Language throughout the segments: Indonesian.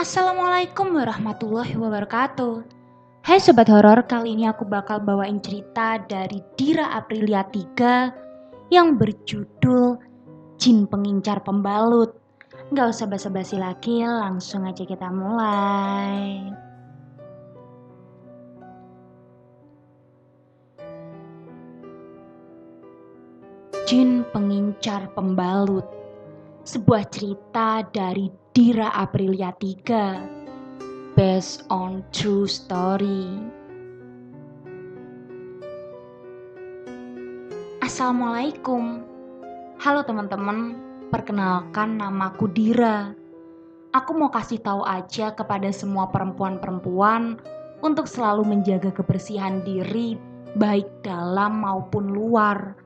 Assalamualaikum warahmatullahi wabarakatuh. Hai Sobat Horor, kali ini aku bakal bawain cerita dari Dira Aprilia 3 yang berjudul Jin Pengincar Pembalut. Gak usah basa-basi lagi, langsung aja kita mulai. Jin Pengincar Pembalut, sebuah cerita dari Dira Aprilia 3 based on true story. Assalamualaikum. Halo teman-teman, perkenalkan namaku Dira. Aku mau kasih tahu aja kepada semua perempuan-perempuan untuk selalu menjaga kebersihan diri baik dalam maupun luar,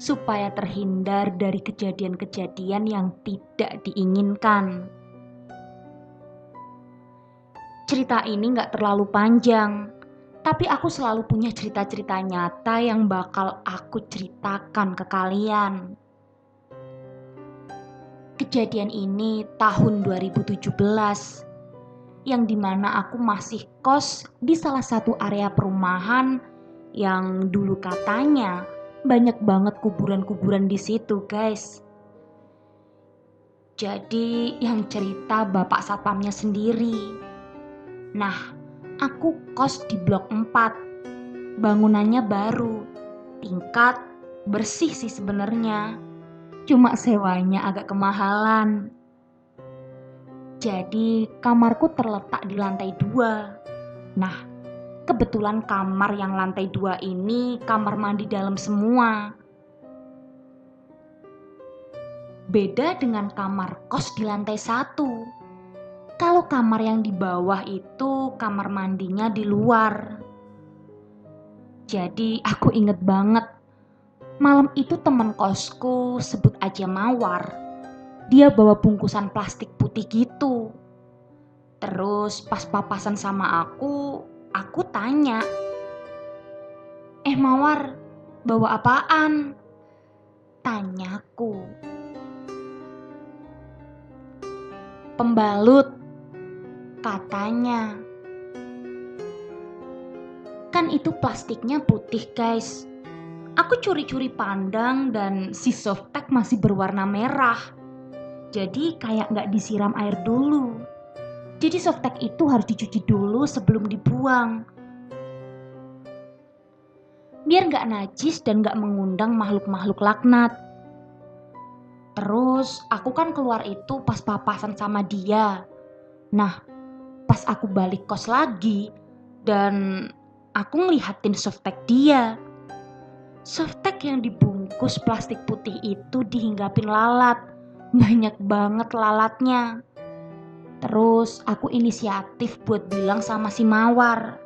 supaya terhindar dari kejadian-kejadian yang tidak diinginkan. Cerita ini gak terlalu panjang, tapi aku selalu punya cerita-cerita nyata yang bakal aku ceritakan ke kalian. Kejadian ini tahun 2017, yang dimana aku masih kos di salah satu area perumahan yang dulu katanya banyak banget kuburan-kuburan di situ, guys. Jadi yang cerita bapak satpamnya sendiri. Nah, aku kos di blok 4. Bangunannya baru, tingkat, bersih sih sebenarnya. Cuma sewanya agak kemahalan. Jadi kamarku terletak di lantai 2. Nah, kebetulan kamar yang lantai 2 ini kamar mandi dalam semua. Beda dengan kamar kos di lantai 1. Kalau kamar yang di bawah itu kamar mandinya di luar. Jadi aku inget banget, malam itu temen kosku, sebut aja Mawar, dia bawa bungkusan plastik putih gitu. Terus pas papasan sama aku tanya, Mawar, bawa apaan? Tanyaku. Pembalut, katanya. Kan itu plastiknya putih, guys. Aku curi-curi pandang dan si softtek masih berwarna merah. Jadi kayak gak disiram air dulu. Jadi softtek itu harus dicuci dulu sebelum dibuang. Biar gak najis dan gak mengundang makhluk-makhluk laknat. Terus aku kan keluar itu pas papasan sama dia. Nah, pas aku balik kos lagi dan aku ngelihatin softtek dia. Softtek yang dibungkus plastik putih itu dihinggapin lalat. Banyak banget lalatnya. Terus aku inisiatif buat bilang sama si Mawar.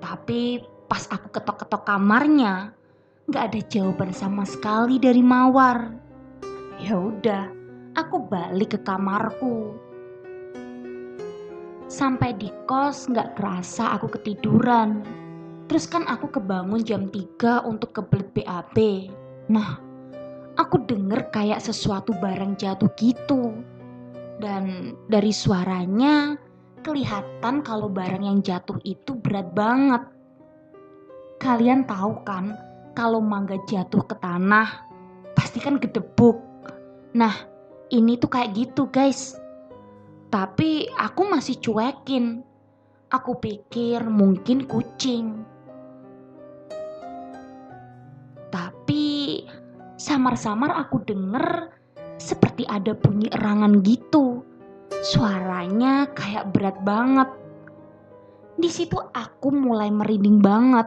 Tapi pas aku ketok-ketok kamarnya, gak ada jawaban sama sekali dari Mawar. Ya udah, aku balik ke kamarku. Sampai di kos gak kerasa aku ketiduran. Terus kan aku kebangun jam 3 untuk kebelet BAB. Nah, aku denger kayak sesuatu barang jatuh gitu. Dan dari suaranya kelihatan kalau barang yang jatuh itu berat banget. Kalian tahu kan kalau mangga jatuh ke tanah pasti kan gedebuk. Nah, ini tuh kayak gitu, guys. Tapi aku masih cuekin. Aku pikir mungkin kucing. Tapi samar-samar aku denger seperti ada bunyi erangan gitu. Suaranya kayak berat banget. Di situ aku mulai merinding banget.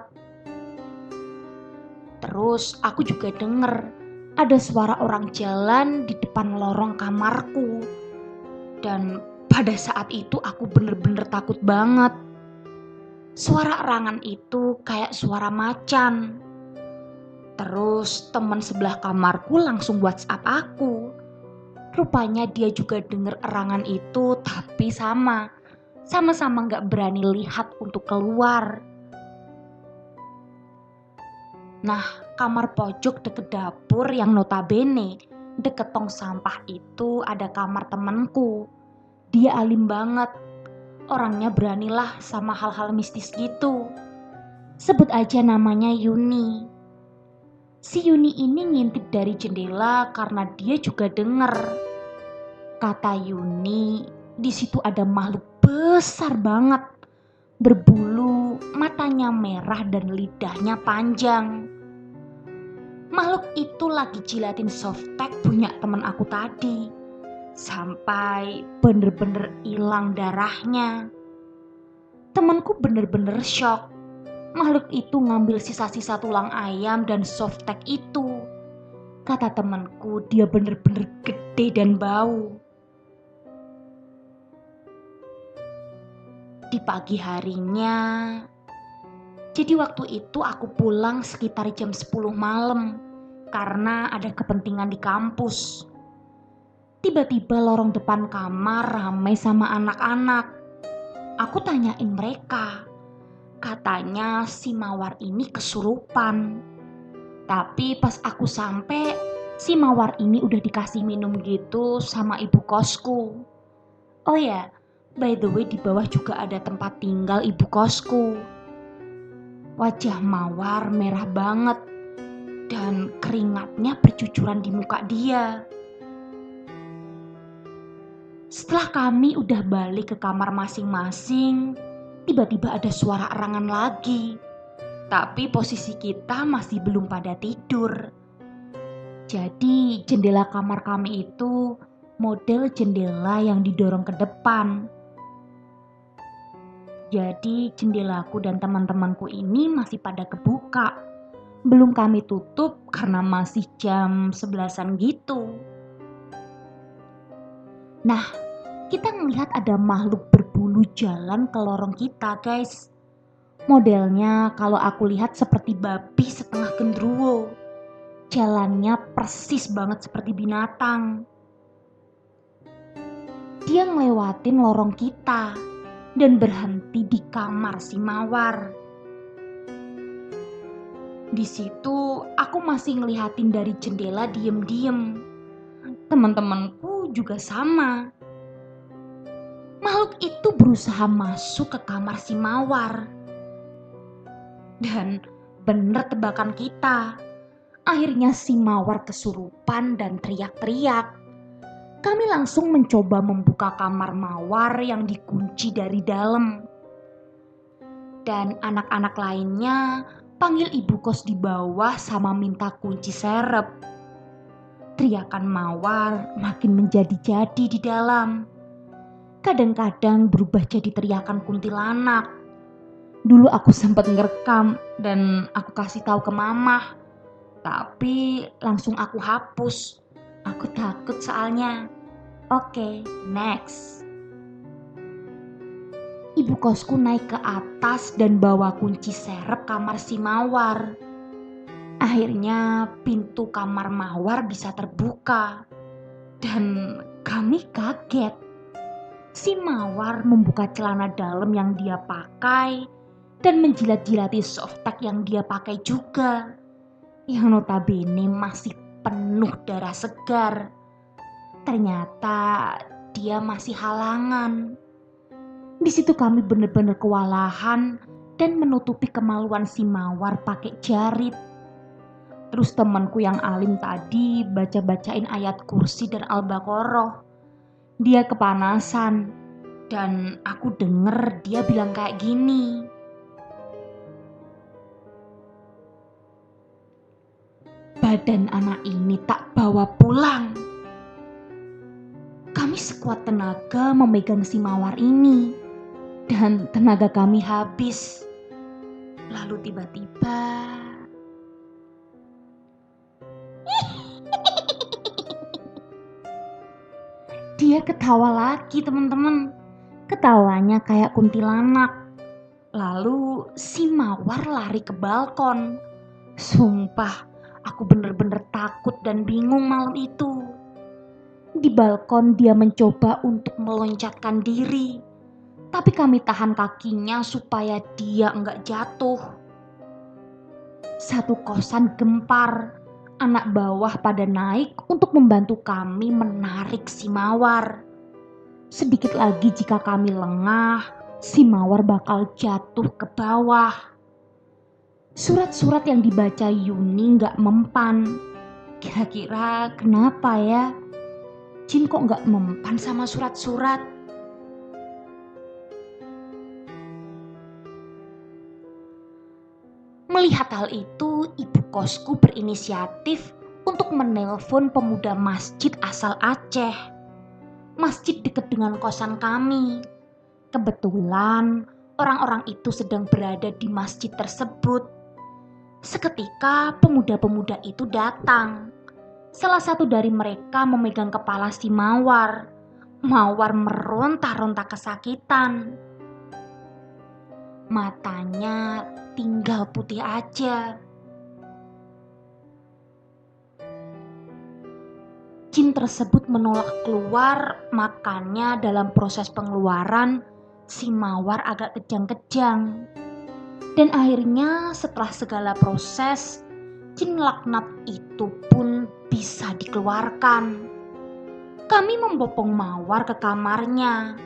Terus aku juga denger ada suara orang jalan di depan lorong kamarku. Dan pada saat itu aku bener-bener takut banget. Suara erangan itu kayak suara macan. Terus teman sebelah kamarku langsung WhatsApp aku. Rupanya dia juga denger erangan itu, tapi sama-sama gak berani lihat untuk keluar. Nah, kamar pojok deket dapur yang notabene deket tong sampah itu ada kamar temenku. Dia alim banget. Orangnya beranilah sama hal-hal mistis gitu. Sebut aja namanya Yuni. Si Yuni ini ngintip dari jendela karena dia juga denger. Kata Yuni, di situ ada makhluk besar banget. Berbulu, matanya merah dan lidahnya panjang. Makhluk itu lagi jilatin softtek punya temen aku tadi. Sampai bener-bener hilang darahnya. Temanku bener-bener shock. Makhluk itu ngambil sisa-sisa tulang ayam dan softtek itu. Kata temanku, dia bener-bener gede dan bau. Di pagi harinya, jadi waktu itu aku pulang sekitar jam 10 malam karena ada kepentingan di kampus. Tiba-tiba lorong depan kamar ramai sama anak-anak. Aku tanyain mereka. Katanya si Mawar ini kesurupan. Tapi pas aku sampai, si Mawar ini udah dikasih minum gitu sama ibu kosku. Oh ya, by the way di bawah juga ada tempat tinggal ibu kosku. Wajah Mawar merah banget dan keringatnya bercucuran di muka dia. Setelah kami udah balik ke kamar masing-masing, tiba-tiba ada suara erangan lagi. Tapi posisi kita masih belum pada tidur. Jadi jendela kamar kami itu model jendela yang didorong ke depan. Jadi jendelaku dan teman-temanku ini masih pada kebuka. Belum kami tutup karena masih jam 11-an gitu. Nah, kita ngelihat ada makhluk berbulu jalan ke lorong kita, guys. Modelnya kalau aku lihat seperti babi setengah gendruwo. Jalannya persis banget seperti binatang. Dia ngelewatin lorong kita dan berhenti di kamar si Mawar. Di situ aku masih ngeliatin dari jendela diem-diem. Teman-temanku juga sama. Makhluk itu berusaha masuk ke kamar si Mawar. Dan bener tebakan kita. Akhirnya si Mawar kesurupan dan teriak-teriak. Kami langsung mencoba membuka kamar Mawar yang dikunci dari dalam. Dan anak-anak lainnya panggil ibu kos di bawah sama minta kunci serep. Teriakan Mawar makin menjadi-jadi di dalam. Kadang-kadang berubah jadi teriakan kuntilanak. Dulu aku sempat ngerekam dan aku kasih tahu ke mama. Tapi langsung aku hapus. Aku takut soalnya. Oke, next. Ibu kosku naik ke atas dan bawa kunci serep kamar si Mawar. Akhirnya pintu kamar Mawar bisa terbuka. Dan kami kaget. Si Mawar membuka celana dalam yang dia pakai dan menjilat-jilati softtek yang dia pakai juga, yang notabene masih penuh darah segar. Ternyata dia masih halangan. Di situ kami benar-benar kewalahan dan menutupi kemaluan si Mawar pakai jarit. Terus temanku yang alim tadi baca-bacain ayat kursi dan Al-Baqarah. Dia kepanasan dan aku denger dia bilang kayak gini. Badan anak ini tak bawa pulang. Kami sekuat tenaga memegang si Mawar ini dan tenaga kami habis. Lalu tiba-tiba dia ketawa lagi, teman-teman. Ketawanya kayak kuntilanak. Lalu si Mawar lari ke balkon. Sumpah, aku bener-bener takut dan bingung malam itu. Di balkon dia mencoba untuk meloncatkan diri. Tapi kami tahan kakinya supaya dia enggak jatuh. Satu kosan gempar. Anak bawah pada naik untuk membantu kami menarik si Mawar. Sedikit lagi jika kami lengah, si mawar bakal jatuh ke bawah. Surat-surat yang dibaca Yuni gak mempan. Kira-kira kenapa ya? Jin kok gak mempan sama surat-surat? Melihat hal itu, ibu kosku berinisiatif untuk menelpon pemuda masjid asal Aceh. Masjid dekat dengan kosan kami. Kebetulan orang-orang itu sedang berada di masjid tersebut. Seketika pemuda-pemuda itu datang. Salah satu dari mereka memegang kepala si mawar. Mawar meronta-ronta kesakitan. Matanya tinggal putih aja. Jin tersebut menolak keluar, makanya dalam proses pengeluaran si mawar agak kejang-kejang. Dan akhirnya setelah segala proses, jin laknat itu pun bisa dikeluarkan. Kami membopong mawar ke kamarnya.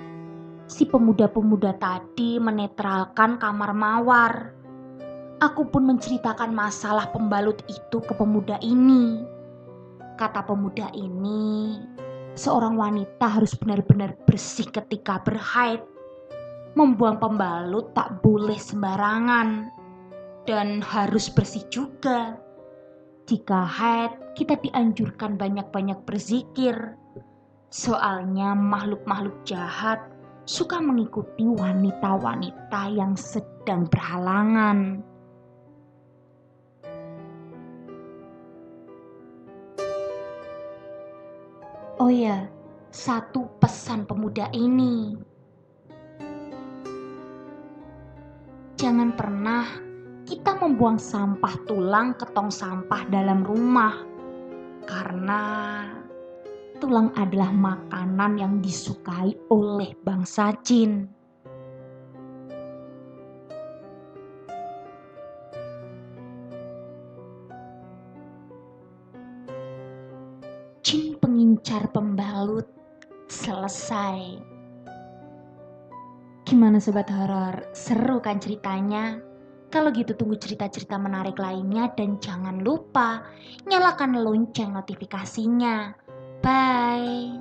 Si pemuda-pemuda tadi menetralkan kamar mawar. Aku pun menceritakan masalah pembalut itu ke pemuda ini. Kata pemuda ini, seorang wanita harus benar-benar bersih ketika berhaid. Membuang pembalut tak boleh sembarangan. Dan harus bersih juga. Jika haid, kita dianjurkan banyak-banyak berzikir. Soalnya makhluk-makhluk jahat suka mengikuti wanita-wanita yang sedang berhalangan. Oh ya, satu pesan pemuda ini. Jangan pernah kita membuang sampah tulang ke tong sampah dalam rumah. Karena tulang adalah makanan yang disukai oleh bangsa jin. Jin pengincar pembalut selesai. Gimana sobat horor? Seru kan ceritanya? Kalau gitu tunggu cerita-cerita menarik lainnya dan jangan lupa nyalakan lonceng notifikasinya. Bye.